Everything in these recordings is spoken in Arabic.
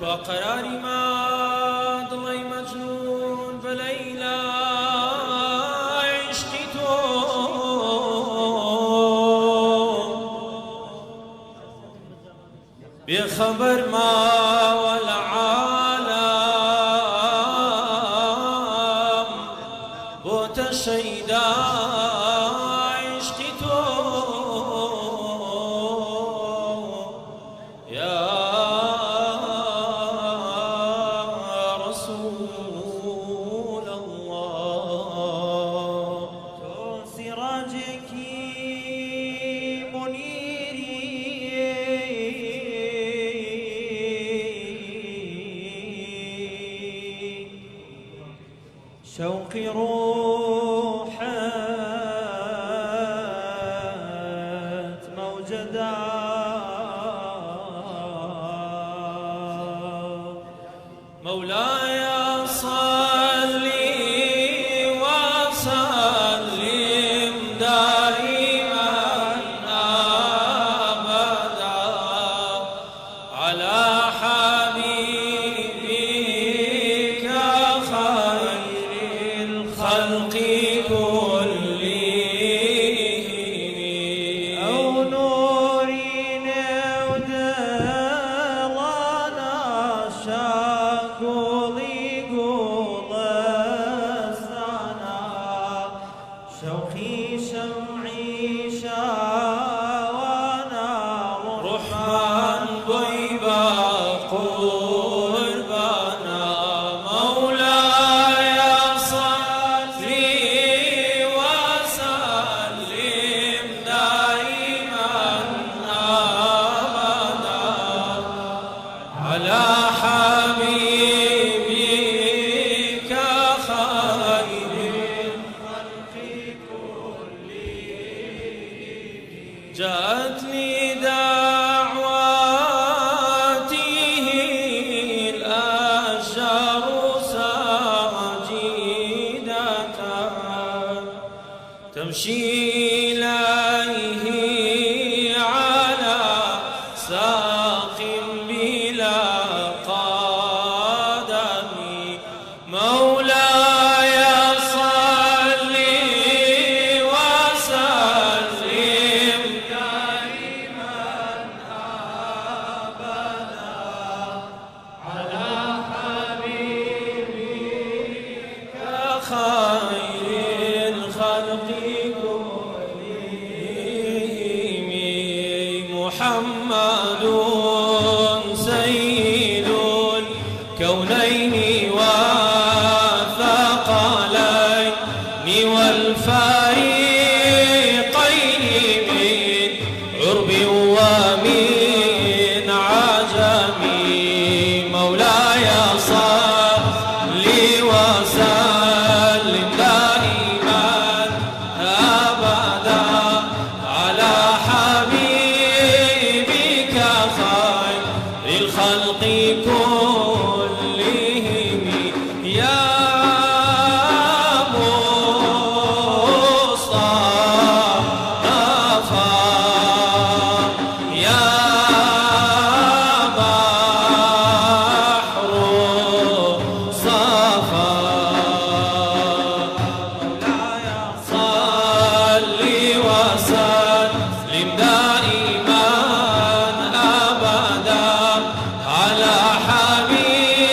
وقراري ما ضلي مجنون بليلى عشقتو بخبر ما والعالم بوت الشيدا عشقتو يا رسول الله تو سراجك شوقي روحت موجدا مولاي صلي وسلم دائما ابدا على حبيبك خير الخلق كلهم أو نور نودلنا شاقولي قول السنا شوقي شمعي شاوانا رحمن ضيبا قربانا مولاي على حبيبك خير الخلق كلهم جاءتني دعواته الأشجار ساجدة تمشي إليه على ساق بلا قدم مولاي صلي وسلم دائما ابدا على حبيبك خير الخلق كلهم محمد سيد الكونين والثقلين والفريقين من عرب ومن عجم مولاي صل وسلم دائما ابدا على حبيبك خير الخلق كلهم يا مصطفى يا بحر صفا مولاي صل وسلم دائما ابدا على حبيبك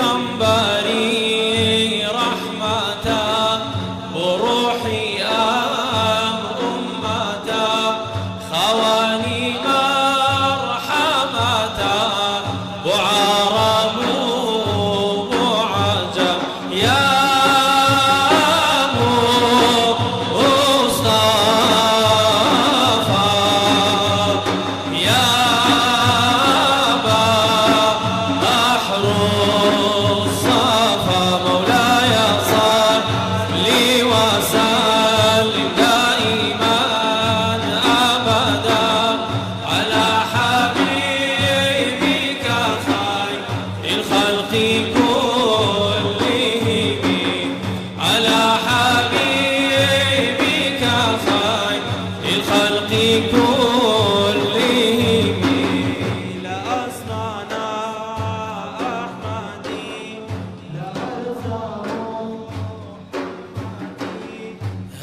منبري رحمة وروحي أمة خواني مرحمة وعرب وعجم يا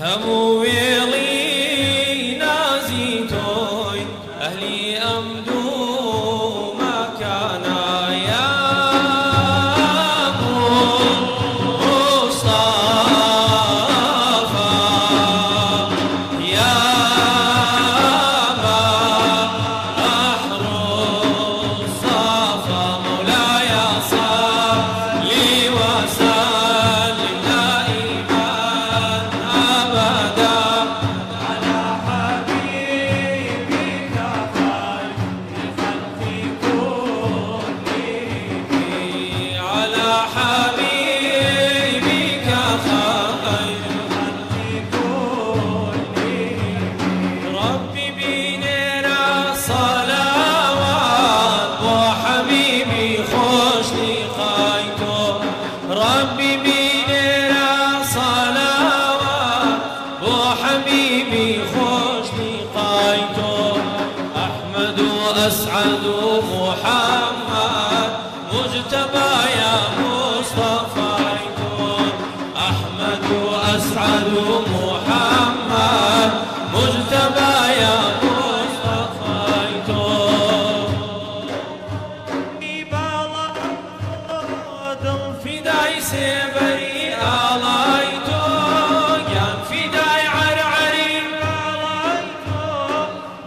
همو ويلي نازيتوي أهلي أمدو مكانا يا مصطفى يا بحر الصفا مولاي صل وسلم دائما أبدا على حبيبك خير الخلق كلهم على حبيبك خير الخلق كلهم ربي بيننا صلوات وحبيبي خوش لقيته ربي بيننا صلوات وحبيبي خوش لقيته أحمد وأسعد محمد مجتبى يا مصطفى أحمد وأسعد محمد مجتبى يا مصطفى الفداي سيبري آلايتو يا الفداي عرعري آلايتو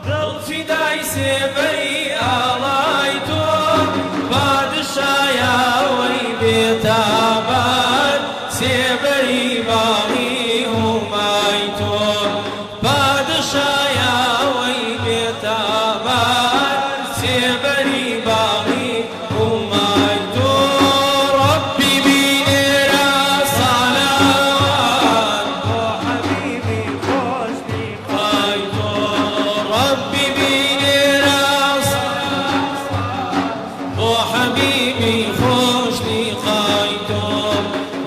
الفداي سيبري آلايتو بادشاه يا ويبتابان سيبري باغي همايتو بادشاه يا ويبتابان سيبري باغي همايتو ربي بيننا صلوات وحبيبي خوش لقيته ربي بيننا صلوات وحبيبي خوش لقيته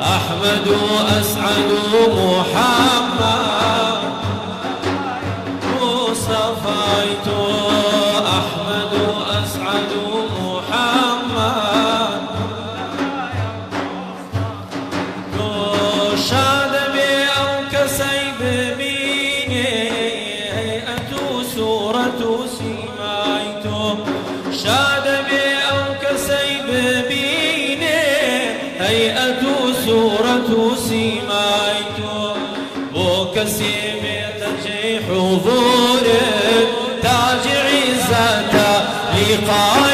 أحمد وأسعد محمد وصفيته أحمد وأسعد محمد شاد بي أو كسيب بيني هيئة سورة سمايته شاد بي أو كسيب بيني هيئة سورة سمايته وكسيب تجي حضور تاج عزة لقاء